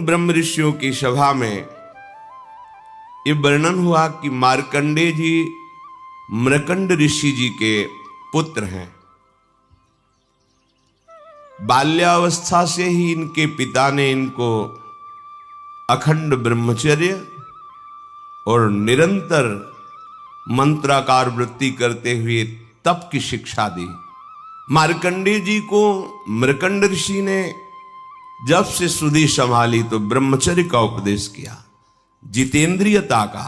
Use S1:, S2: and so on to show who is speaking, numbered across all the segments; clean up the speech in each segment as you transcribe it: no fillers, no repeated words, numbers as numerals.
S1: ब्रह्म ऋषियों की सभा में ये वर्णन हुआ कि मार्कंडेय जी मृकंड ऋषि जी के पुत्र हैं। बाल्यावस्था से ही इनके पिता ने इनको अखंड ब्रह्मचर्य और निरंतर मंत्राकार वृत्ति करते हुए तप की शिक्षा दी। मार्कंडेय जी को मृकंड ऋषि ने जब से सुधि संभाली तो ब्रह्मचर्य का उपदेश किया, जितेंद्रियता का,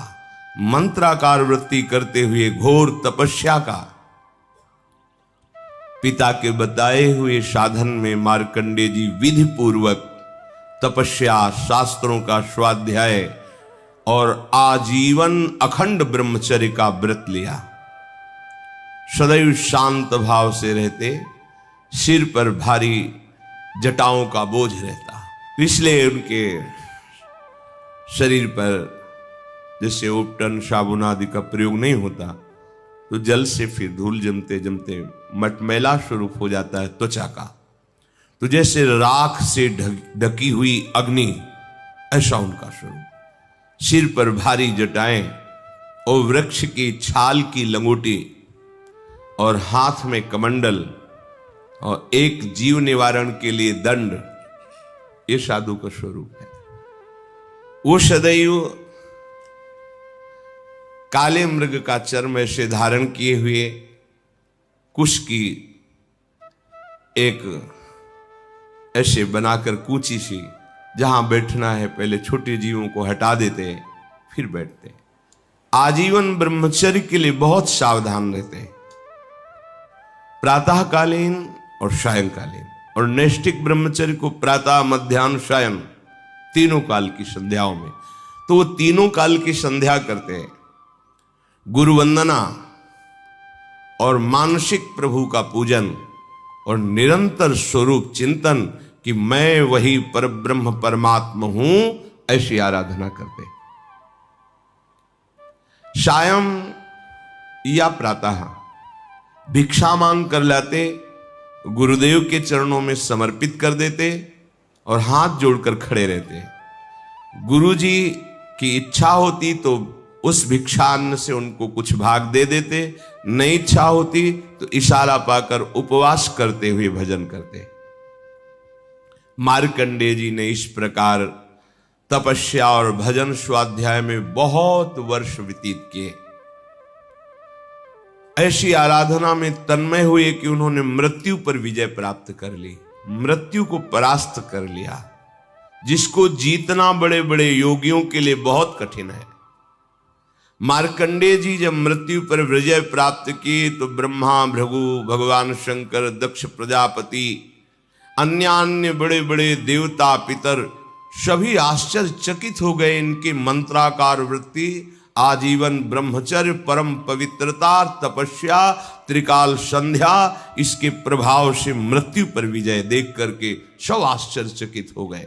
S1: मंत्राकार वृत्ति करते हुए घोर तपस्या का। पिता के बताए हुए साधन में मार्कंडेय जी विधि पूर्वक तपस्या, शास्त्रों का स्वाध्याय और आजीवन अखंड ब्रह्मचर्य का व्रत लिया। सदैव शांत भाव से रहते, सिर पर भारी जटाओं का बोझ रहता, इसलिए उनके शरीर पर जैसे उपटन साबुन आदि का प्रयोग नहीं होता तो जल से फिर धूल जमते जमते मटमैला स्वरूप हो जाता है त्वचा का, तो जैसे राख से ढकी हुई अग्नि, ऐसा उनका स्वरूप। सिर पर भारी जटाएं और वृक्ष की छाल की लंगोटी और हाथ में कमंडल और एक जीव निवारण के लिए दंड, ये साधु का स्वरूप है। वो सदैव काले मृग का चर्म ऐसे धारण किए हुए, कुश की एक ऐसे बनाकर कूची सी, जहां बैठना है पहले छोटे जीवों को हटा देते फिर बैठते। आजीवन ब्रह्मचर्य के लिए बहुत सावधान रहते, प्रातःकालीन और सायंकालीन, और नैष्ठिक ब्रह्मचर्य को प्रातः, मध्याह्न, सायं तीनों काल की संध्याओं में। तो वो तीनों काल की संध्या करते हैं, गुरु वंदना और मानसिक प्रभु का पूजन और निरंतर स्वरूप चिंतन कि मैं वही परब्रह्म परमात्मा हूं, ऐसी आराधना करते। सायं या प्रातः भिक्षा मांग कर लाते, गुरुदेव के चरणों में समर्पित कर देते और हाथ जोड़कर खड़े रहते। गुरुजी की इच्छा होती तो उस भिक्षान्न से उनको कुछ भाग दे देते, नहीं इच्छा होती तो इशारा पाकर उपवास करते हुए भजन करते। मार्कंडेय जी ने इस प्रकार तपस्या और भजन स्वाध्याय में बहुत वर्ष व्यतीत किए। ऐसी आराधना में तन्मय हुए कि उन्होंने मृत्यु पर विजय प्राप्त कर ली, मृत्यु को परास्त कर लिया, जिसको जीतना बड़े बड़े योगियों के लिए बहुत कठिन है। मार्कंडेय जी जब मृत्यु पर विजय प्राप्त की तो ब्रह्मा, भृगु, भगवान शंकर, दक्ष प्रजापति, अन्य बड़े बड़े देवता, पितर सभी आश्चर्यचकित हो गए। इनकी मंत्राकार वृत्ति, आजीवन ब्रह्मचर्य, परम पवित्रता, तपस्या, त्रिकाल संध्या, इसके प्रभाव से मृत्यु पर विजय देख करके सब आश्चर्यचकित हो गए।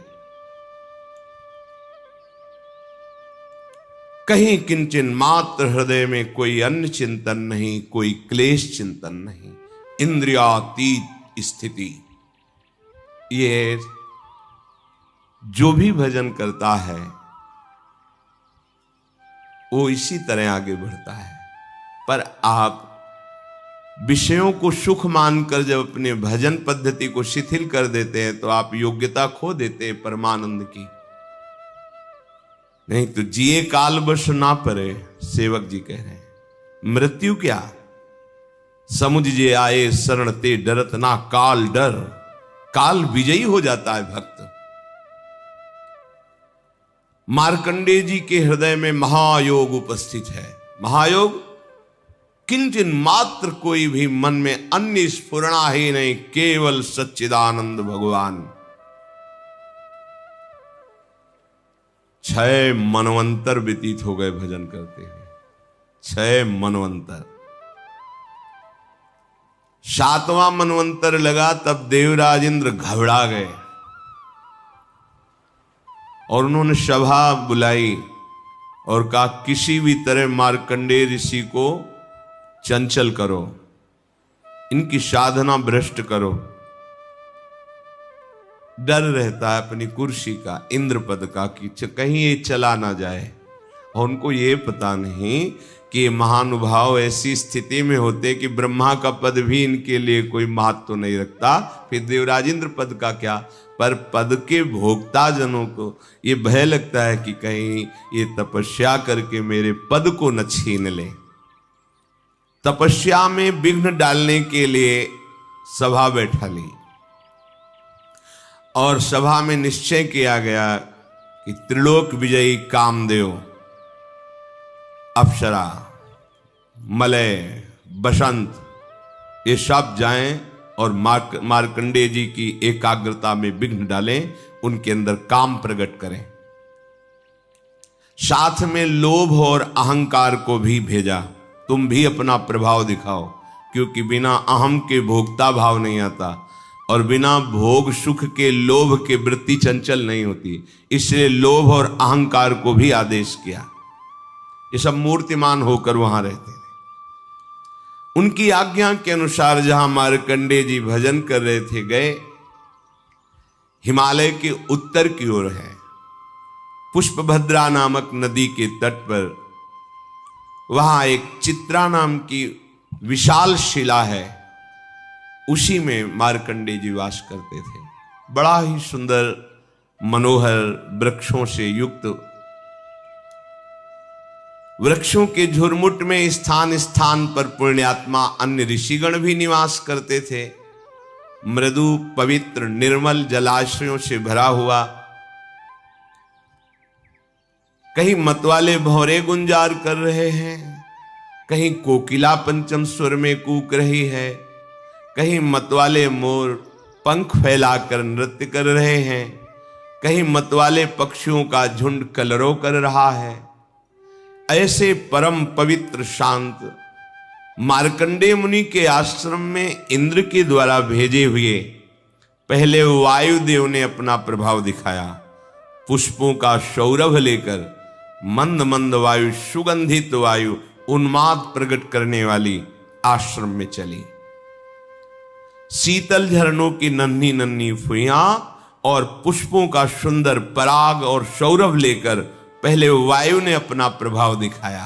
S1: कहीं किंचन मात्र हृदय में कोई अन्य चिंतन नहीं, कोई क्लेश चिंतन नहीं, इंद्रियातीत स्थिति। ये जो भी भजन करता है वो इसी तरह आगे बढ़ता है। पर आप विषयों को सुख मानकर जब अपने भजन पद्धति को शिथिल कर देते हैं तो आप योग्यता खो देते हैं परमानंद की। नहीं तो जिए काल बस ना परे, सेवक जी कह रहे हैं। मृत्यु क्या, समुझ जे आए शरण ते डरत ना काल डर। काल विजयी हो जाता है भक्त। मार्कंडेय जी के हृदय में महायोग उपस्थित है। महायोग किंचन मात्र कोई भी मन में अन्य स्फुरणा ही नहीं, केवल सच्चिदानंद भगवान। 6 मनवंतर व्यतीत हो गए भजन करते हुए, 6 मनवंतर। 7वां मनवंतर लगा तब देवराज इंद्र घबरा गए और उन्होंने सभा बुलाई और कहा किसी भी तरह मार्कंडेय ऋषि को चंचल करो, इनकी साधना भ्रष्ट करो। डर रहता है अपनी कुर्सी का, इंद्र पद का, कि कहीं ये चला ना जाए। और उनको ये पता नहीं कि ये महानुभाव ऐसी स्थिति में होते कि ब्रह्मा का पद भी इनके लिए कोई महत्व तो नहीं रखता, फिर देवराज इंद्र पद का क्या। पर पद के भोक्ता जनों को ये भय लगता है कि कहीं ये तपस्या करके मेरे पद को न छीन ले। तपस्या में विघ्न डालने के लिए सभा बैठा ली और सभा में निश्चय किया गया कि त्रिलोक विजयी कामदेव, अप्सरा, मलय, बसंत, ये सब जाएं और मार्कंडेय जी की एकाग्रता में विघ्न डालें, उनके अंदर काम प्रकट करें। साथ में लोभ और अहंकार को भी भेजा, तुम भी अपना प्रभाव दिखाओ, क्योंकि बिना अहम के भोक्ता भाव नहीं आता और बिना भोग सुख के लोभ के वृत्ति चंचल नहीं होती। इसलिए लोभ और अहंकार को भी आदेश किया। ये सब मूर्तिमान होकर वहां रहते थे। उनकी आज्ञा के अनुसार जहां मार्कंडेय जी भजन कर रहे थे, गए हिमालय के उत्तर की ओर है, पुष्पभद्रा नामक नदी के तट पर, वहां एक चित्रा नाम की विशाल शिला है, उसी में मार्कंडेय जी वास करते थे। बड़ा ही सुंदर मनोहर वृक्षों से युक्त, वृक्षों के झुरमुट में स्थान स्थान पर पुण्यात्मा अन्य ऋषिगण भी निवास करते थे। मृदु पवित्र निर्मल जलाशयों से भरा हुआ, कहीं मतवाले भौरे गुंजार कर रहे हैं, कहीं कोकिला पंचम स्वर में कूक रही है, कहीं मतवाले मोर पंख फैलाकर नृत्य कर रहे हैं, कहीं मतवाले पक्षियों का झुंड कलरव कर रहा है। ऐसे परम पवित्र शांत मार्कंडेय मुनि के आश्रम में इंद्र के द्वारा भेजे हुए पहले वायुदेव ने अपना प्रभाव दिखाया। पुष्पों का सौरभ लेकर मंद मंद वायु, सुगंधित वायु उन्माद प्रकट करने वाली आश्रम में चली। शीतल झरनों की नन्ही नन्ही फुइयां और पुष्पों का सुंदर पराग और सौरभ लेकर पहले वायु ने अपना प्रभाव दिखाया।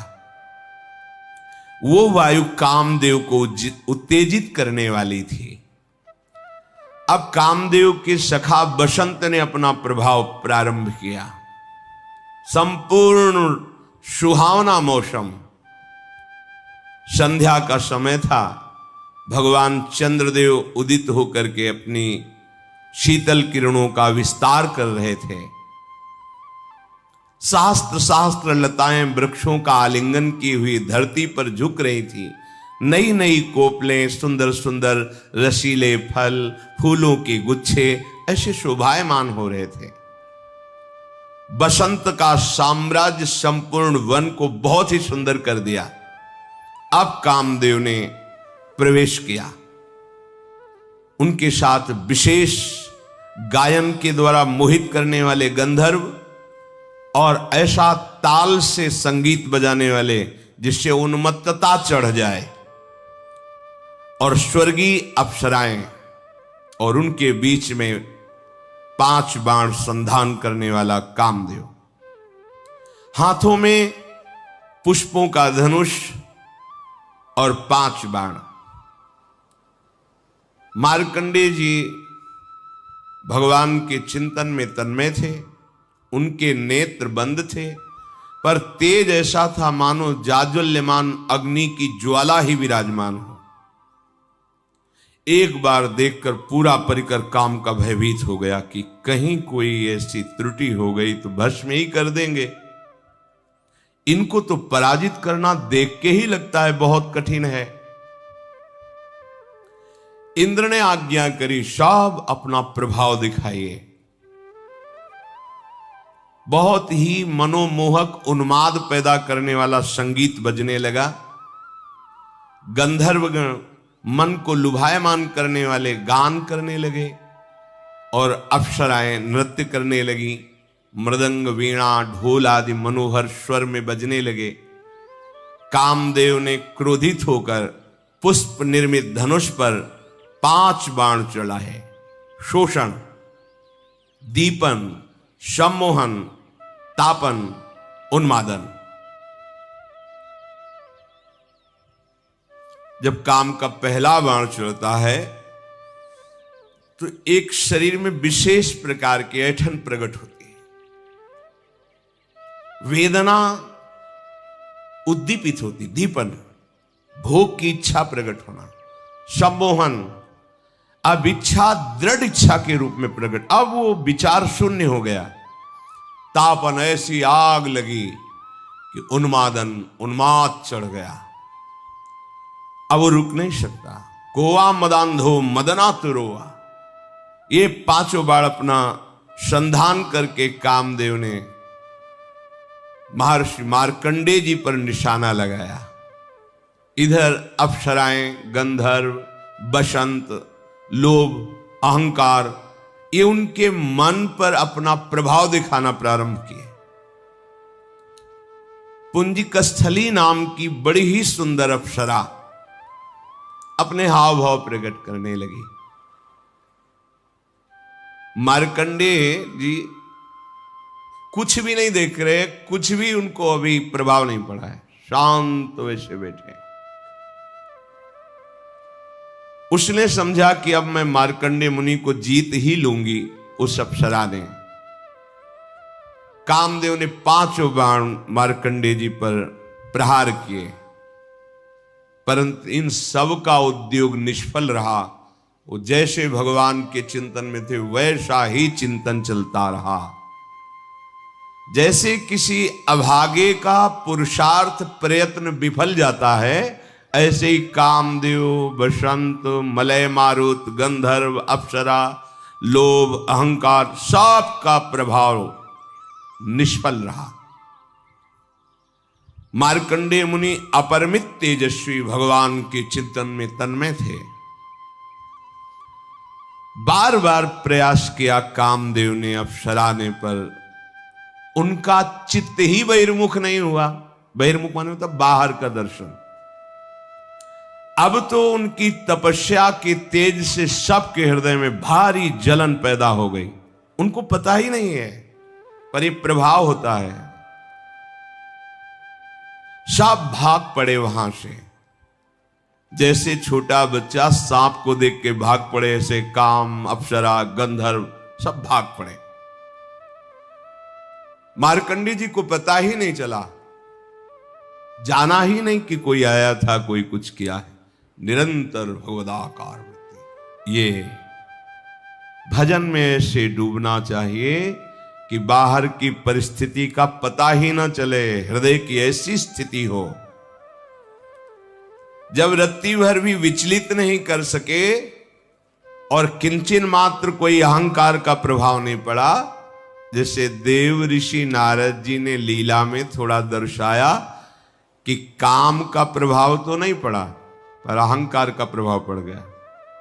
S1: वो वायु कामदेव को उत्तेजित करने वाली थी। अब कामदेव के सखा बसंत ने अपना प्रभाव प्रारंभ किया। संपूर्ण सुहावना मौसम, संध्या का समय था। भगवान चंद्रदेव उदित होकर के अपनी शीतल किरणों का विस्तार कर रहे थे। शास्त्र शास्त्र लताएं वृक्षों का आलिंगन की हुई धरती पर झुक रही थी। नई नई कोपलें, सुंदर सुंदर रसीले फल, फूलों के गुच्छे ऐसे शोभायमान हो रहे थे। बसंत का साम्राज्य संपूर्ण वन को बहुत ही सुंदर कर दिया। अब कामदेव ने प्रवेश किया। उनके साथ विशेष गायन के द्वारा मोहित करने वाले गंधर्व और ऐसा ताल से संगीत बजाने वाले जिससे उन्मत्तता चढ़ जाए, और स्वर्गीय अप्सराएं, और उनके बीच में 5 बाण संधान करने वाला कामदेव, हाथों में पुष्पों का धनुष और 5 बाण। मार्कंडेय जी भगवान के चिंतन में तन्मय थे। उनके नेत्र बंद थे, पर तेज ऐसा था मानो जाज्वल्यमान अग्नि की ज्वाला ही विराजमान हो। एक बार देखकर पूरा परिकर काम का भयभीत हो गया कि कहीं कोई ऐसी त्रुटि हो गई तो भस्म ही कर देंगे। इनको तो पराजित करना देख के ही लगता है बहुत कठिन है। इंद्र ने आज्ञा करी, सब अपना प्रभाव दिखाइए। बहुत ही मनोमोहक उन्माद पैदा करने वाला संगीत बजने लगा। गंधर्वगण मन को लुभायमान करने वाले गान करने लगे और अप्सराएं नृत्य करने लगी। मृदंग, वीणा, ढोल आदि मनोहर स्वर में बजने लगे। कामदेव ने क्रोधित होकर पुष्प निर्मित धनुष पर 5 बाण चढ़ाए। शोषण, दीपन, सम्मोहन, तापन, उन्मादन। जब काम का पहला बाण चलता है तो एक शरीर में विशेष प्रकार की ऐंठन प्रकट होती है, वेदना उद्दीपित होती, दीपन भोग की इच्छा प्रकट होना, सम्मोहन अब इच्छा दृढ़ इच्छा के रूप में प्रकट, अब वो विचार शून्य हो गया, तापन ऐसी आग लगी कि उन्मादन उन्माद चढ़ गया, अब वो रुक नहीं सकता। कोवा मदांधो मदना तुरोवा, ये पांचों बार अपना संधान करके कामदेव ने महर्षि मार्कंडेय जी पर निशाना लगाया। इधर अप्सराएं, गंधर्व, बसंत, लोभ, अहंकार, ये उनके मन पर अपना प्रभाव दिखाना प्रारंभ किए। पुंजिकस्थली नाम की बड़ी ही सुंदर अप्सरा अपने हाव भाव प्रकट करने लगी। मार्कंडेय जी कुछ भी नहीं देख रहे, कुछ भी उनको अभी प्रभाव नहीं पड़ा है, शांत वैसे बैठे। उसने समझा कि अब मैं मार्कंडेय मुनि को जीत ही लूंगी। उस अप्सरा ने, कामदेव ने 5 बाण मार्कंडेय जी पर प्रहार किए, परंतु इन सब का उद्योग निष्फल रहा। वो जैसे भगवान के चिंतन में थे वैसा ही चिंतन चलता रहा। जैसे किसी अभागे का पुरुषार्थ प्रयत्न विफल जाता है, ऐसे ही कामदेव, बसंत, मलय मारुत, गंधर्व, अप्सरा, लोभ, अहंकार सब का प्रभाव निष्फल रहा। मार्कंडेय मुनि अपरिमित तेजस्वी भगवान के चिंतन में तन्मय थे। बार बार प्रयास किया कामदेव ने, अप्सरा ने, पर उनका चित्त ही बहिर्मुख नहीं हुआ। बहिर्मुख माने मतलब बाहर का दर्शन। अब तो उनकी तपस्या के तेज से सबके हृदय में भारी जलन पैदा हो गई। उनको पता ही नहीं है, पर ये प्रभाव होता है। सब भाग पड़े वहां से, जैसे छोटा बच्चा सांप को देख के भाग पड़े, ऐसे काम, अप्सरा, गंधर्व सब भाग पड़े। मार्कंडेय जी को पता ही नहीं चला, जाना ही नहीं कि कोई आया था, कोई कुछ किया है। निरंतर भगवदाकार वृत्ति। ये भजन में ऐसे डूबना चाहिए कि बाहर की परिस्थिति का पता ही ना चले, हृदय की ऐसी स्थिति हो जब रत्ती भर भी विचलित नहीं कर सके और किंचन मात्र कोई अहंकार का प्रभाव नहीं पड़ा। जैसे देव ऋषि नारद जी ने लीला में थोड़ा दर्शाया कि काम का प्रभाव तो नहीं पड़ा, पर अहंकार का प्रभाव पड़ गया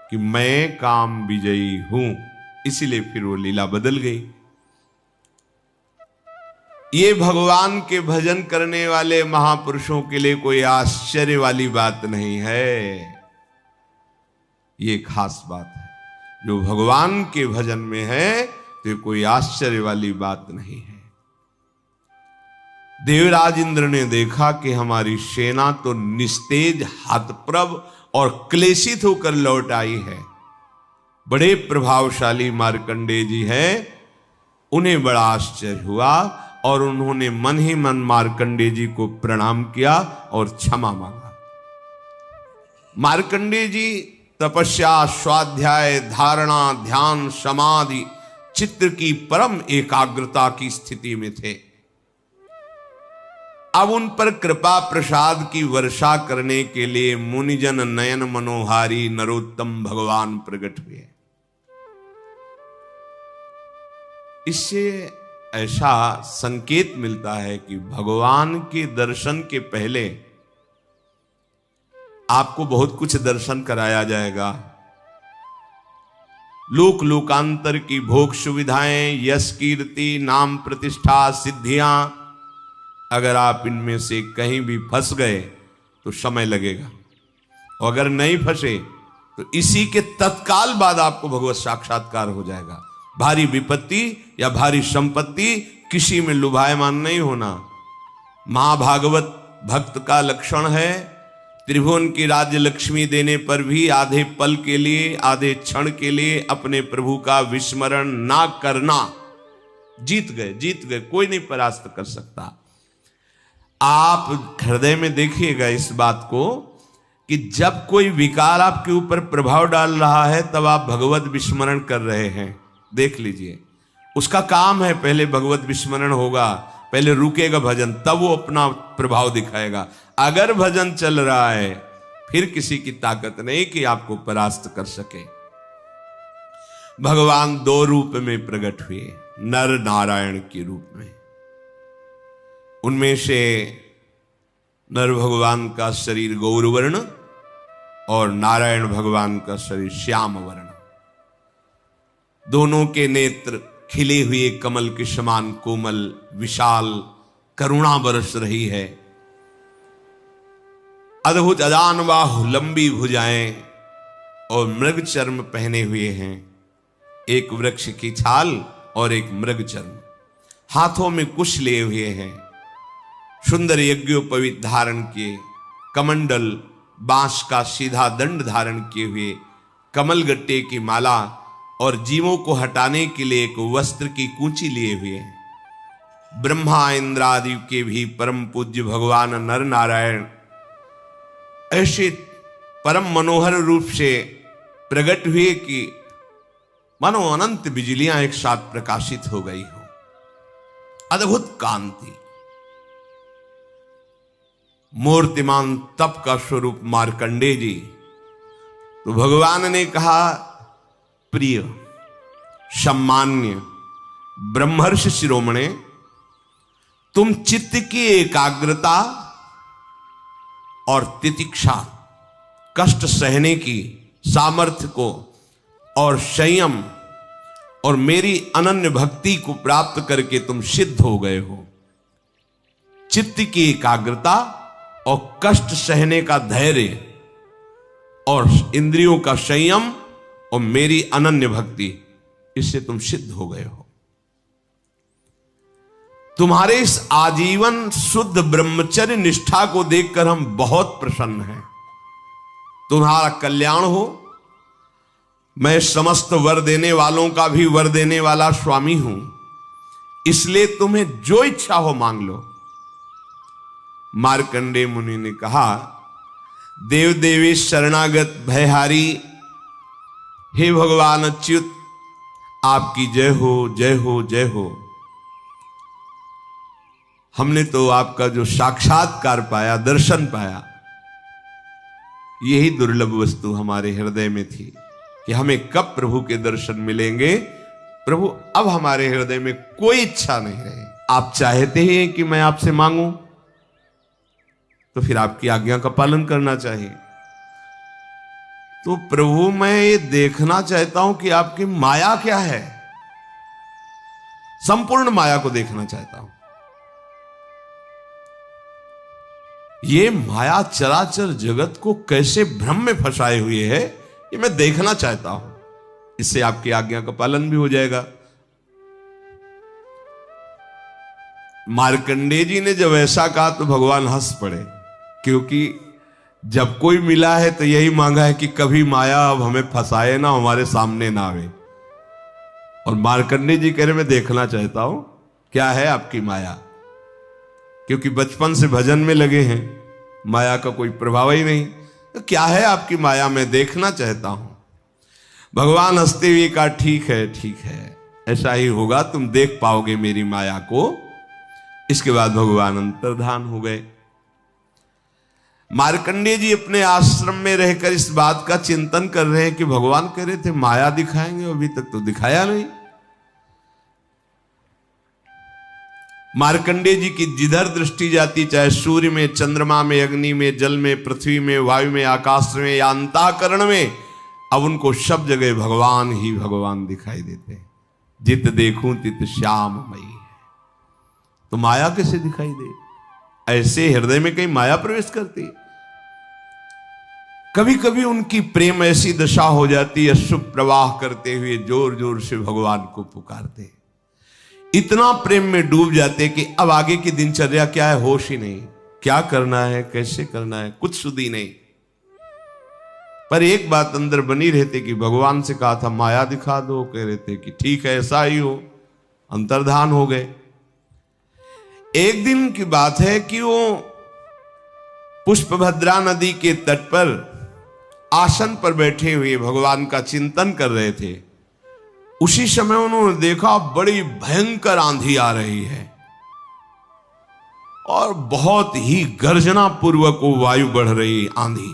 S1: कि मैं काम विजयी हूं, इसीलिए फिर वो लीला बदल गई। ये भगवान के भजन करने वाले महापुरुषों के लिए कोई आश्चर्य वाली बात नहीं है। ये खास बात है, जो भगवान के भजन में है तो कोई आश्चर्य वाली बात नहीं है। देवराज इंद्र ने देखा कि हमारी सेना तो निस्तेज, हतप्रभ और क्लेशित होकर लौट आई है। बड़े प्रभावशाली मार्कंडेय जी हैं। उन्हें बड़ा आश्चर्य हुआ और उन्होंने मन ही मन मार्कंडेय जी को प्रणाम किया और क्षमा मांगा। मार्कंडेय जी तपस्या, स्वाध्याय, धारणा, ध्यान, समाधि, चित्त की परम एकाग्रता की स्थिति में थे। अब उन पर कृपा प्रसाद की वर्षा करने के लिए मुनिजन नयन मनोहारी नरोत्तम भगवान प्रकट हुए। इससे ऐसा संकेत मिलता है कि भगवान के दर्शन के पहले आपको बहुत कुछ दर्शन कराया जाएगा। लोक लोकांतर की भोग सुविधाएं, यश, कीर्ति, नाम, प्रतिष्ठा, सिद्धियां, अगर आप इनमें से कहीं भी फंस गए तो समय लगेगा, और अगर नहीं फंसे तो इसी के तत्काल बाद आपको भगवत साक्षात्कार हो जाएगा। भारी विपत्ति या भारी संपत्ति किसी में लुभायमान नहीं होना। महाभागवत भक्त का लक्षण है, त्रिभुवन की राज्य लक्ष्मी देने पर भी आधे पल के लिए, आधे क्षण के लिए अपने प्रभु का विस्मरण ना करना। जीत गए, कोई नहीं परास्त कर सकता। आप हृदय में देखिएगा इस बात को कि जब कोई विकार आपके ऊपर प्रभाव डाल रहा है तब आप भगवत विस्मरण कर रहे हैं। देख लीजिए, उसका काम है, पहले भगवत विस्मरण होगा, पहले रुकेगा भजन, तब वो अपना प्रभाव दिखाएगा। अगर भजन चल रहा है फिर किसी की ताकत नहीं कि आपको परास्त कर सके। भगवान दो रूप में प्रकट हुए, नर नारायण के रूप में। उनमें से नर भगवान का शरीर गौरवर्ण और नारायण भगवान का शरीर श्याम वर्ण। दोनों के नेत्र खिले हुए कमल के समान कोमल, विशाल, करुणा बरस रही है। अद्भुत अजान बाहु, लंबी भुजाएं और मृग चर्म पहने हुए हैं। एक वृक्ष की छाल और एक मृग चर्म, हाथों में कुश लिए हुए हैं। सुंदर यज्ञोपवीत धारण किए, कमंडल बांस का सीधा दंड धारण किए हुए, कमल गट्टे की माला और जीवों को हटाने के लिए एक वस्त्र की कूंची लिए हुए हैं। ब्रह्मा इंद्र आदि के भी परम पूज्य भगवान नर नारायण ऐसे परम मनोहर रूप से प्रकट हुए कि मानो अनंत बिजलियां एक साथ प्रकाशित हो गई हो। अद्भुत कांति, मूर्तिमान तप का स्वरूप मार्कंडेय जी। तो भगवान ने कहा, प्रिय सम्मान्य ब्रह्मर्षि शिरोमणे, तुम चित्त की एकाग्रता और तितिक्षा, कष्ट सहने की सामर्थ्य को और संयम और मेरी अनन्य भक्ति को प्राप्त करके तुम सिद्ध हो गए हो। चित्त की एकाग्रता और कष्ट सहने का धैर्य और इंद्रियों का संयम और मेरी अनन्य भक्ति, इससे तुम सिद्ध हो गए हो। तुम्हारे इस आजीवन शुद्ध ब्रह्मचर्य निष्ठा को देखकर हम बहुत प्रसन्न हैं। तुम्हारा कल्याण हो। मैं समस्त वर देने वालों का भी वर देने वाला स्वामी हूं, इसलिए तुम्हें जो इच्छा हो मांग लो। मार्कंडेय मुनि ने कहा, देव देवेश शरणागत भयहारी, हे भगवान अच्युत, आपकी जय हो, जय हो, जय हो। हमने तो आपका जो साक्षात्कार पाया, दर्शन पाया, यही दुर्लभ वस्तु हमारे हृदय में थी कि हमें कब प्रभु के दर्शन मिलेंगे। प्रभु, अब हमारे हृदय में कोई इच्छा नहीं रही। आप चाहते हैं कि मैं आपसे मांगूं, तो फिर आपकी आज्ञा का पालन करना चाहिए। तो प्रभु, मैं ये देखना चाहता हूं कि आपकी माया क्या है, संपूर्ण माया को देखना चाहता हूं। ये माया चराचर जगत को कैसे भ्रम में फंसाए हुए है, ये मैं देखना चाहता हूं। इससे आपकी आज्ञा का पालन भी हो जाएगा। मार्कंडेय जी ने जब ऐसा कहा तो भगवान हंस पड़े, क्योंकि जब कोई मिला है तो यही मांगा है कि कभी माया अब हमें फंसाए ना, हमारे सामने ना आवे। और मार्कंडेय जी कह रहे, मैं देखना चाहता हूं क्या है आपकी माया, क्योंकि बचपन से भजन में लगे हैं, माया का कोई प्रभाव ही नहीं। तो क्या है आपकी माया, मैं देखना चाहता हूं। भगवान हंसते हुए कहा, ठीक है, ठीक है, ऐसा ही होगा, तुम देख पाओगे मेरी माया को। इसके बाद भगवान अंतर्धान हो गए। मार्कंडेय जी अपने आश्रम में रहकर इस बात का चिंतन कर रहे हैं कि भगवान कह रहे थे माया दिखाएंगे, अभी तक तो दिखाया नहीं। मार्कंडेय जी की जिधर दृष्टि जाती, चाहे सूर्य में, चंद्रमा में, अग्नि में, जल में, पृथ्वी में, वायु में, आकाश में या अंतःकरण में, अब उनको सब जगह भगवान ही भगवान दिखाई देते हैं। जित देखूं तित श्याममयी। तो माया कैसे दिखाई दे? ऐसे हृदय में कहीं माया प्रवेश करती है? कभी कभी उनकी प्रेम ऐसी दशा हो जाती है, शुभ प्रवाह करते हुए जोर जोर से भगवान को पुकारते, इतना प्रेम में डूब जाते कि अब आगे की दिनचर्या क्या है होश ही नहीं, क्या करना है कैसे करना है कुछ सुधी नहीं। पर एक बात अंदर बनी रहती कि भगवान से कहा था माया दिखा दो, कह रहे थे कि ठीक है ऐसा ही हो, अंतर्धान हो गए। एक दिन की बात है कि वो पुष्पभद्रा नदी के तट पर आसन पर बैठे हुए भगवान का चिंतन कर रहे थे। उसी समय उन्होंने देखा बड़ी भयंकर आंधी आ रही है और बहुत ही गर्जना पूर्वक वो वायु बढ़ रही आंधी।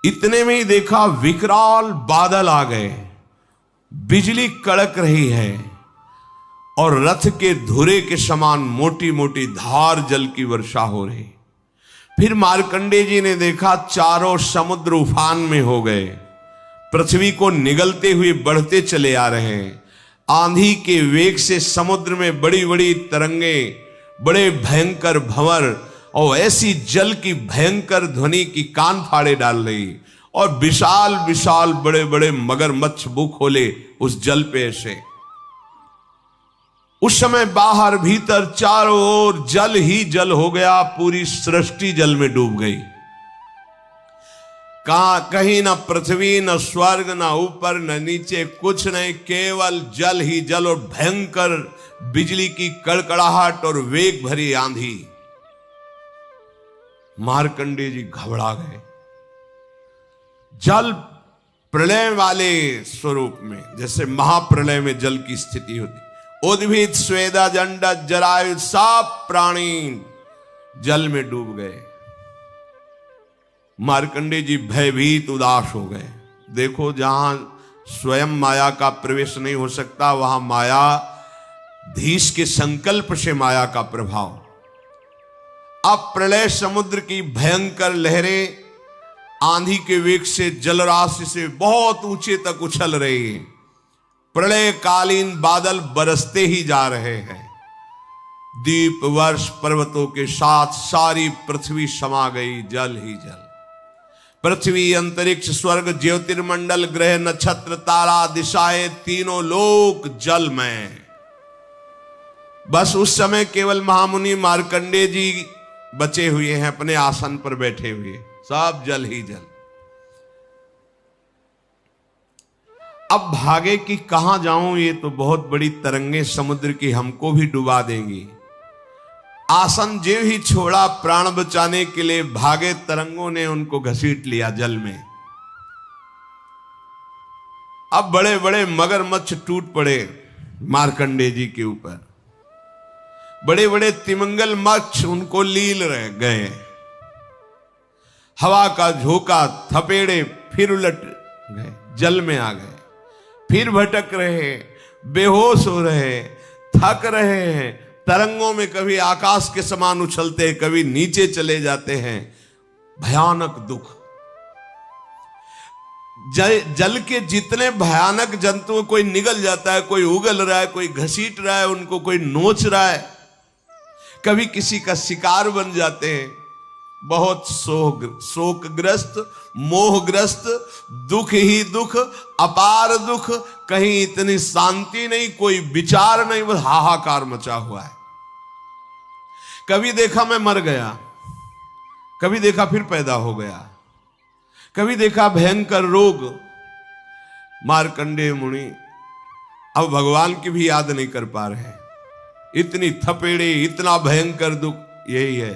S1: इतने में ही देखा विकराल बादल आ गए, बिजली कड़क रही है और रथ के धुरे के समान मोटी मोटी धार जल की वर्षा हो रही। फिर मार्कंडेय जी ने देखा चारों समुद्र उफान में हो गए, पृथ्वी को निगलते हुए बढ़ते चले आ रहे हैं। आंधी के वेग से समुद्र में बड़ी बड़ी तरंगे, बड़े भयंकर भंवर और ऐसी जल की भयंकर ध्वनि की कान फाड़े डाल रही, और विशाल विशाल बड़े बड़े मगरमच्छ मुंह खोले उस जल पे ऐसे। उस समय बाहर भीतर चारों ओर जल ही जल हो गया, पूरी सृष्टि जल में डूब गई। कहीं ना पृथ्वी, न स्वर्ग, न ऊपर न नीचे, कुछ नहीं, केवल जल ही जल और भयंकर बिजली की कड़कड़ाहट और वेग भरी आंधी। मार्कंडेय जी घबरा गए। जल प्रलय वाले स्वरूप में, जैसे महाप्रलय में जल की स्थिति होती, उद्भिद स्वेदा जंड जरायु सब प्राणी जल में डूब गए। मार्कंडेय जी भयभीत उदास हो गए। देखो जहां स्वयं माया का प्रवेश नहीं हो सकता, वहां माया धीश के संकल्प से माया का प्रभाव। अब प्रलय समुद्र की भयंकर लहरें आंधी के वेग से जलराशि से बहुत ऊंचे तक उछल रही हैं। प्रलय कालीन बादल बरसते ही जा रहे हैं। दीप वर्ष पर्वतों के साथ सारी पृथ्वी समा गई, जल ही जल। पृथ्वी, अंतरिक्ष, स्वर्ग, ज्योतिर्मंडल, ग्रह, नक्षत्र, तारा, दिशाएं, तीनों लोक जल में। बस उस समय केवल महामुनि मार्कंडेय जी बचे हुए हैं, अपने आसन पर बैठे हुए, सब जल ही जल। अब भागे कि कहां जाऊं, ये तो बहुत बड़ी तरंगे समुद्र की हमको भी डुबा देंगी। आसन जो ही छोड़ा प्राण बचाने के लिए भागे, तरंगों ने उनको घसीट लिया जल में। अब बड़े बड़े मगरमच्छ टूट पड़े मार्कंडेय जी के ऊपर, बड़े बड़े तिमिंगल मच्छ उनको लील रह गए। हवा का झोंका, थपेड़े, फिर उलट गए, जल में आ गए, फिर भटक रहे, बेहोश हो रहे, थक रहे हैं। तरंगों में कभी आकाश के समान उछलते, कभी नीचे चले जाते हैं। भयानक दुख। जल के जितने भयानक जंतु, कोई निगल जाता है, कोई उगल रहा है, कोई घसीट रहा है उनको, कोई नोच रहा है, कभी किसी का शिकार बन जाते हैं। बहुत शोकग्रस्त, मोहग्रस्त, दुख ही दुख, अपार दुख, कहीं इतनी शांति नहीं, कोई विचार नहीं, बस हाहाकार मचा हुआ है। कभी देखा मैं मर गया, कभी देखा फिर पैदा हो गया, कभी देखा भयंकर रोग। मार्कंडेय मुनि अब भगवान की भी याद नहीं कर पा रहे, इतनी थपेड़े, इतना भयंकर दुख। यही है,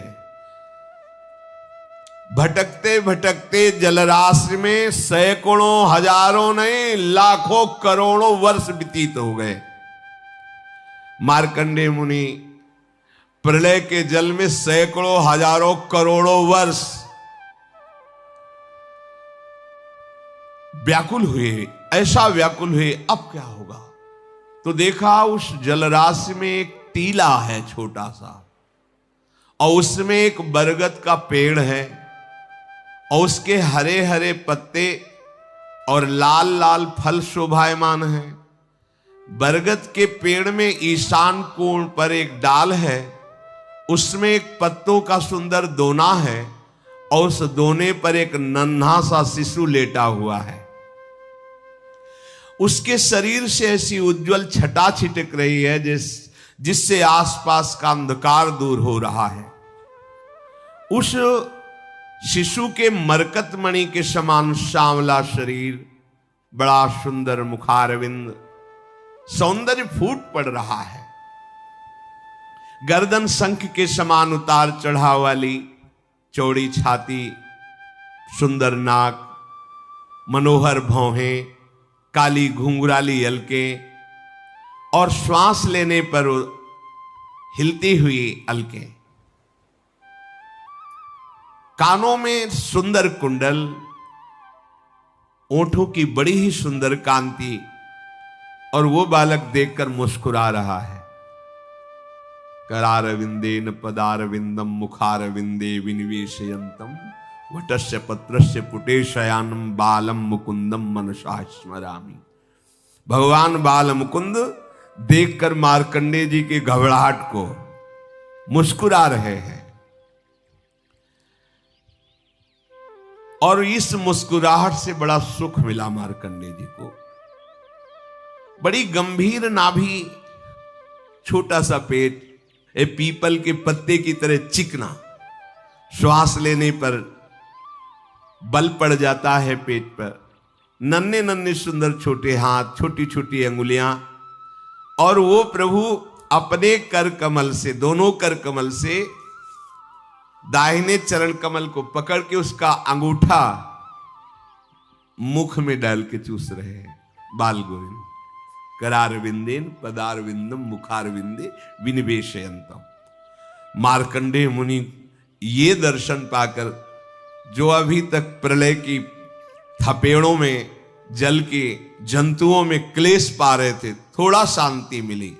S1: भटकते भटकते जलराशि में सैकड़ों, हजारों नहीं, लाखों करोड़ों वर्ष व्यतीत हो गए। मार्कंडेय मुनि प्रलय के जल में सैकड़ों, हजारों, करोड़ों वर्ष व्याकुल हुए, ऐसा व्याकुल हुए अब क्या होगा। तो देखा उस जलराशि में एक टीला है छोटा सा, और उसमें एक बरगद का पेड़ है, और उसके हरे हरे पत्ते और लाल लाल फल शोभायमान हैं। बरगद के पेड़ में ईशान कोण पर एक डाल है, उसमें एक पत्तों का सुंदर दोना है, और उस दोने पर एक नन्हा सा शिशु लेटा हुआ है। उसके शरीर से ऐसी उज्जवल छटा छिटक रही है जिससे आसपास का अंधकार दूर हो रहा है। उस शिशु के मरकत मणि के समान श्यामला शरीर, बड़ा सुंदर मुखारविंद, सौंदर्य फूट पड़ रहा है। गर्दन शंख के समान उतार चढ़ाव वाली चौड़ी छाती, सुंदर नाक, मनोहर भौहें, काली घुंघराली अलकें और श्वास लेने पर हिलती हुई अलकें। कानों में सुंदर कुंडल, ओंठों की बड़ी ही सुंदर कांति, और वो बालक देखकर मुस्कुरा रहा है। करारविंदेन पदारविंदम मुखारविंदे विनिवेशयंतम वटस्य पत्रस्य पुटे शयानम बालम मुकुंदम मनसा स्मरामि। भगवान बाल मुकुंद देखकर मार्कंडेय जी की घबराहट को मुस्कुरा रहे हैं, और इस मुस्कुराहट से बड़ा सुख मिला मार्कंडेय जी को। बड़ी गंभीर नाभि, छोटा सा पेट, पीपल के पत्ते की तरह चिकना, श्वास लेने पर बल पड़ जाता है पेट पर। नन्हे नन्हे सुंदर छोटे हाथ, छोटी छोटी अंगुलियां, और वो प्रभु अपने कर कमल से, दोनों कर कमल से दाहिने चरण कमल को पकड़ के उसका अंगूठा मुख में डाल के चूस रहे हैं। बाल गोविंद करारविंदेन पदारविंदम मुखारविंदे विनिवेशयंतम। मार्कंडेय मुनि ये दर्शन पाकर, जो अभी तक प्रलय की थपेड़ों में, जल के जंतुओं में क्लेश पा रहे थे, थोड़ा शांति मिली,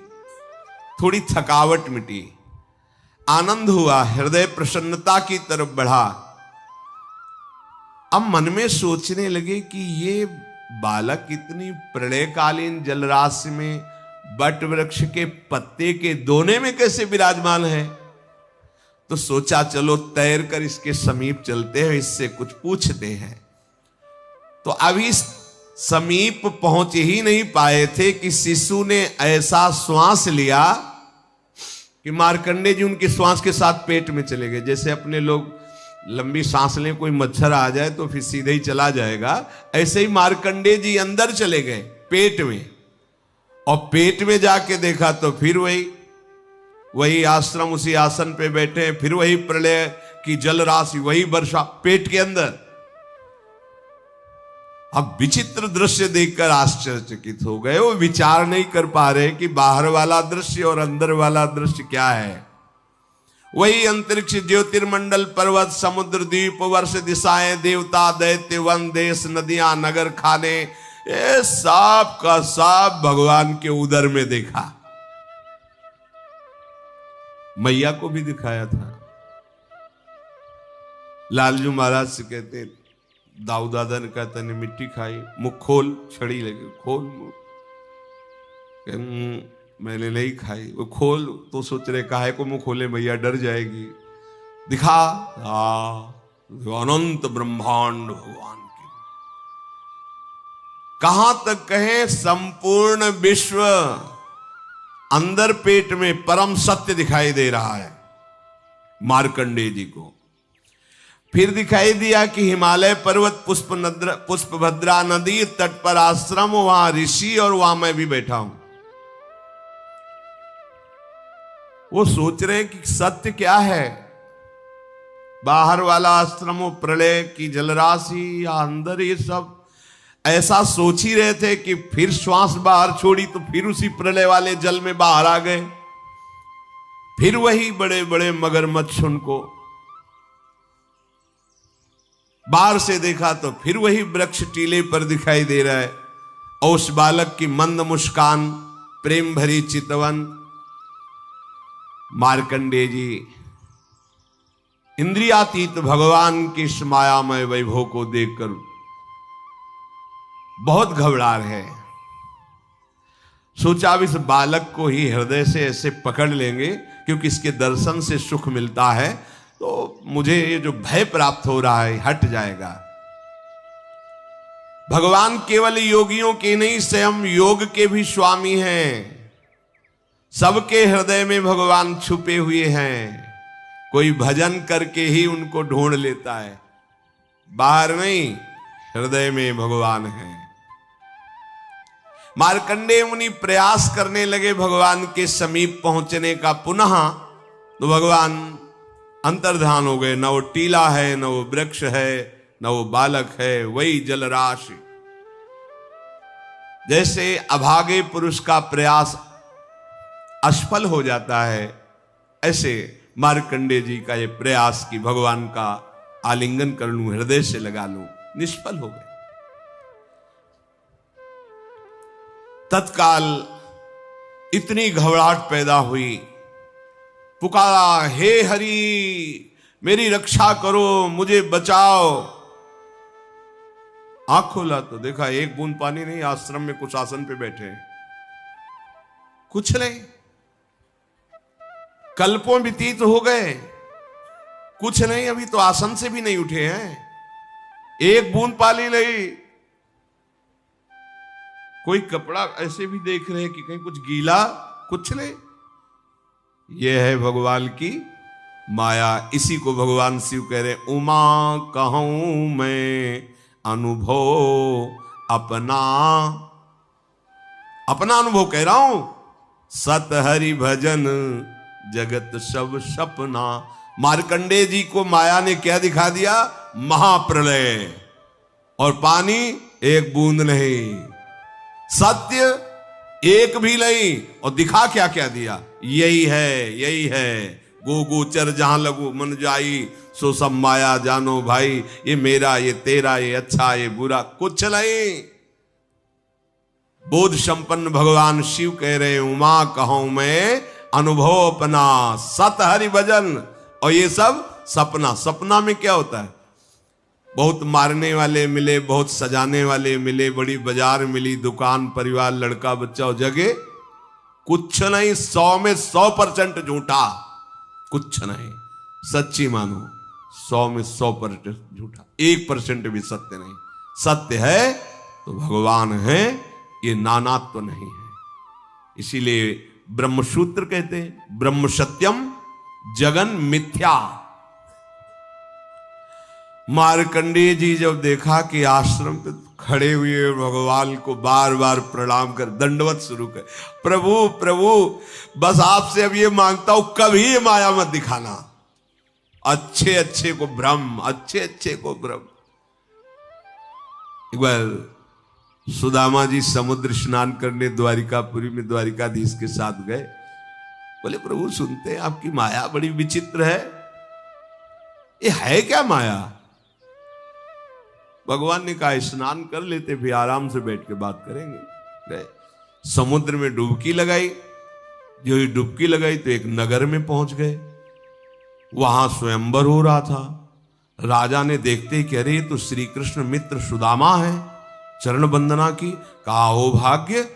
S1: थोड़ी थकावट मिटी, आनंद हुआ, हृदय प्रसन्नता की तरफ बढ़ा। अब मन में सोचने लगे कि ये बालक इतनी प्रलयकालीन जलराशि में बट वृक्ष के पत्ते के दोने में कैसे विराजमान है। तो सोचा चलो तैर कर इसके समीप चलते हैं, इससे कुछ पूछते हैं। तो अभी समीप पहुंच ही नहीं पाए थे कि शिशु ने ऐसा श्वास लिया कि मार्कंडेय जी उनके श्वास के साथ पेट में चले गए। जैसे अपने लोग लंबी सांस लें, कोई मच्छर आ जाए तो फिर सीधे ही चला जाएगा, ऐसे ही मार्कंडेय जी अंदर चले गए पेट में। और पेट में जाके देखा तो फिर वही आश्रम, उसी आसन पे बैठे, फिर वही प्रलय की जल राशि, वही वर्षा पेट के अंदर। अब विचित्र दृश्य देखकर आश्चर्यचकित हो गए। वो विचार नहीं कर पा रहे कि बाहर वाला दृश्य और अंदर वाला दृश्य क्या है। वही अंतरिक्ष, ज्योतिर्मंडल, पर्वत, समुद्र, द्वीप, वर्ष, दिशाएं, देवता, दैत्य, वन, देश, नदियां, नगर, खाने, ये सब का सब भगवान के उदर में देखा। मैया को भी दिखाया था। लालजू महाराज से कहते, दाऊ दादा ने कहा तने मिट्टी खाई, मुख खोल, छड़ी लगे, खोल मुख। मैंने नहीं खाई। वो खोल तो सोच रहे काहे को मुंह खोले, मैया डर जाएगी। दिखा, अनंत ब्रह्मांड भगवान की। कहां तक कहें, संपूर्ण विश्व अंदर पेट में परम सत्य दिखाई दे रहा है मार्कंडेय जी को। फिर दिखाई दिया कि हिमालय पर्वत, पुष्पभद्रा नदी तट पर आश्रम, वहां ऋषि, और वहां मैं भी बैठा हूं। वो सोच रहे कि सत्य क्या है, बाहर वाला आश्रम, प्रलय की जलराशि, या अंदर ये सब। ऐसा सोच ही रहे थे कि फिर श्वास बाहर छोड़ी तो फिर उसी प्रलय वाले जल में बाहर आ गए। फिर वही बड़े बड़े मगरमच्छ उनको बाहर से देखा तो फिर वही वृक्ष टीले पर दिखाई दे रहा है। और उस बालक की मंद मुस्कान, प्रेम भरी चितवन। मार्कंडेय जी इंद्रियातीत भगवान की इस मायामय वैभव को देखकर बहुत घबरा रहे। सोचा अब इस बालक को ही हृदय से ऐसे पकड़ लेंगे, क्योंकि इसके दर्शन से सुख मिलता है। तो मुझे ये जो भय प्राप्त हो रहा है हट जाएगा। भगवान केवल योगियों के नहीं, स्वयं योग के भी स्वामी हैं। सबके हृदय में भगवान छुपे हुए हैं। कोई भजन करके ही उनको ढूंढ लेता है, बाहर नहीं, हृदय में भगवान है। मार्कंडेय मुनि प्रयास करने लगे भगवान के समीप पहुंचने का पुनः, तो भगवान अंतर्धान हो गए। न वो टीला है, न वो वृक्ष है, न वो बालक है, वही जलराशि। जैसे अभागे पुरुष का प्रयास असफल हो जाता है, ऐसे मार्कंडेय जी का ये प्रयास कि भगवान का आलिंगन कर लूं, हृदय से लगा लूं, निष्फल हो गए। तत्काल इतनी घबराहट पैदा हुई, पुकारा, हे हरि मेरी रक्षा करो, मुझे बचाओ। आंख खोला तो देखा एक बूंद पानी नहीं, आश्रम में कुछ आसन पे बैठे हैं, कुछ नहीं। कल्पों व्यतीत हो गए, कुछ नहीं, अभी तो आसन से भी नहीं उठे हैं, एक बूंद पानी नहीं। कोई कपड़ा ऐसे भी देख रहे हैं कि कहीं कुछ गीला, कुछ नहीं। यह है भगवान की माया। इसी को भगवान शिव कह रहे, उमा कहूं मैं अनुभव अपना, अपना अनुभव कह रहा हूं। सत हरि भजन जगत सब सपना। मार्कंडेय जी को माया ने क्या दिखा दिया? महाप्रलय, और पानी एक बूंद नहीं, सत्य एक भी नहीं, और दिखा क्या क्या दिया? यही है, यही है। गो गोचर जहां लगू मन जाई, सो सब माया जानो भाई। ये मेरा, ये तेरा, ये अच्छा, ये बुरा, कुछ नहीं। बोध संपन्न भगवान शिव कह रहे, उमा कहूं मैं अनुभव अपना, सत हरि भजन। और ये सब सपना। सपना में क्या होता है? बहुत मारने वाले मिले, बहुत सजाने वाले मिले, बड़ी बाजार मिली, दुकान, परिवार, लड़का बच्चा, और जगह कुछ नहीं। 100 में 100% झूठा, कुछ नहीं। सच्ची मानो, 100 में 100% झूठा, 1% भी सत्य नहीं। सत्य है तो भगवान है, ये नानात्व तो नहीं है। इसीलिए ब्रह्मसूत्र कहते हैं, ब्रह्म सत्यम जगन मिथ्या। मार्कंडेय जी जब देखा कि आश्रम पे खड़े हुए भगवान को बार बार प्रणाम कर, दंडवत शुरू कर, प्रभु प्रभु बस आपसे अब ये मांगता हूं, कभी ये माया मत दिखाना। अच्छे अच्छे को भ्रम, अच्छे अच्छे को भ्रम। एक बार सुदामा जी समुद्र स्नान करने द्वारिकापुरी में द्वारिकाधीश के साथ गए। बोले, प्रभु सुनते हैं आपकी माया बड़ी विचित्र है, ये है क्या माया? भगवान ने कहा, स्नान कर लेते, फिर आराम से बैठ के बात करेंगे। गए, समुद्र में डुबकी लगाई। जो ही डुबकी लगाई तो एक नगर में पहुंच गए। वहां स्वयंवर हो रहा था। राजा ने देखते ही कह रहे, तो श्री कृष्ण मित्र सुदामा है, चरण वंदना की। कहा, हो भाग्य,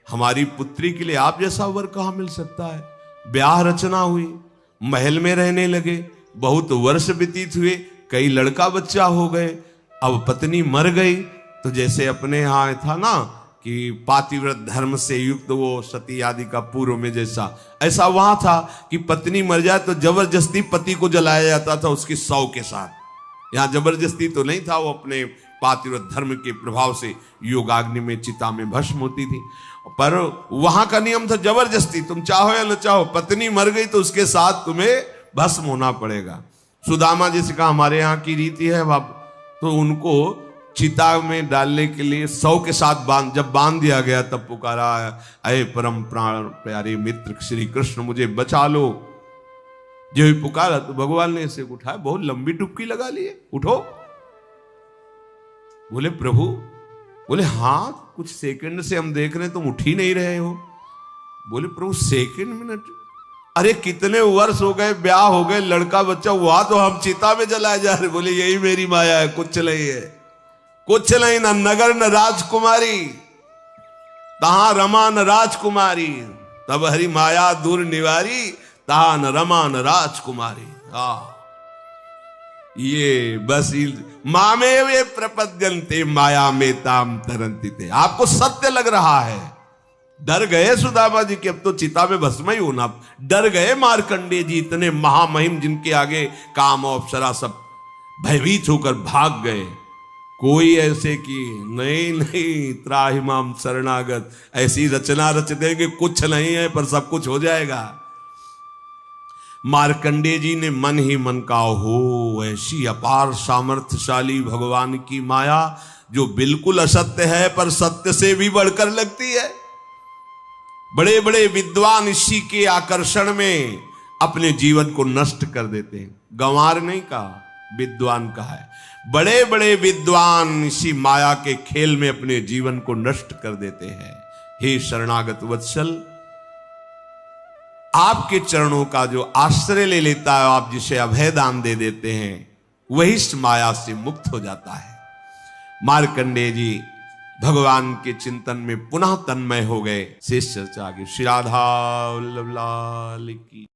S1: हमारी पुत्री के लिए आप जैसा वर कहां मिल सकता है। ब्याह रचना हुई, महल में रहने लगे, बहुत वर्ष व्यतीत हुए, कई लड़का बच्चा हो गए। अब पत्नी मर गई तो जैसे अपने यहां था ना कि पातिव्रत धर्म से युक्त वो सती आदि का पूर्व में जैसा, ऐसा वहां था कि पत्नी मर जाए तो जबरदस्ती पति को जलाया जाता था उसकी शव के साथ। यहां जबरदस्ती तो नहीं था, वो अपने पातिव्रत धर्म के प्रभाव से योगाग्नि में, चिता में भस्म होती थी। पर वहां का नियम था जबरदस्ती, तुम चाहो या न चाहो, पत्नी मर गई तो उसके साथ तुम्हें भस्म होना पड़ेगा। सुदामा जी से कहा, हमारे यहाँ की रीति है बाप, तो उनको चिता में डालने के लिए 100 के साथ जब बांध दिया गया तब पुकारा, अये परम प्राण प्यारे मित्र श्री कृष्ण मुझे बचा लो। जो ही पुकारा तो भगवान ने इसे उठाया, बहुत लंबी डुबकी लगा लिए, उठो। बोले, प्रभु? बोले, हाँ कुछ सेकंड से हम देख रहे हैं तुम उठ ही नहीं रहे हो। बोले, प्रभु सेकंड मिनट? अरे कितने वर्ष हो गए, ब्याह हो गए, लड़का बच्चा हुआ, तो हम चिता में जलाए जा रहे। बोले, यही मेरी माया है, कुछ नहीं है, कुछ नहीं। न नगर न राजकुमारी, तहां रमा न राजकुमारी, तब हरि माया दूर निवारी, तहां न रमा न राजकुमारी। ये बस मामे वे प्रपद्यन्ते माया में ताम तरंती थे। आपको सत्य लग रहा है, डर गए सुदामा जी के अब तो चिता में भस्म ही होना, डर गए मार्कंडेय जी, इतने महामहिम जिनके आगे काम और अप्सरा सब भयभीत होकर भाग गए। कोई ऐसे कि नहीं नहीं त्राहिमाम शरणागत, ऐसी रचना रच देंगे कुछ नहीं है पर सब कुछ हो जाएगा। मार्कंडेय जी ने मन ही मन कहा, हो ऐसी अपार सामर्थ्यशाली भगवान की माया जो बिल्कुल असत्य है पर सत्य से भी बढ़कर लगती है। बड़े बड़े विद्वान इसी के आकर्षण में अपने जीवन को नष्ट कर देते हैं। गंवार नहीं कहा, विद्वान कहा है। बड़े बड़े विद्वान इसी माया के खेल में अपने जीवन को नष्ट कर देते हैं। हे शरणागत वत्सल, आपके चरणों का जो आश्रय ले लेता है, आप जिसे अभय दान दे देते हैं, वही इस माया से मुक्त हो जाता है। मार्कंडेय जी भगवान के चिंतन में पुनः तन्मय हो गए। शेष चर्चा आगे। श्री राधा वल्लभ लाल की।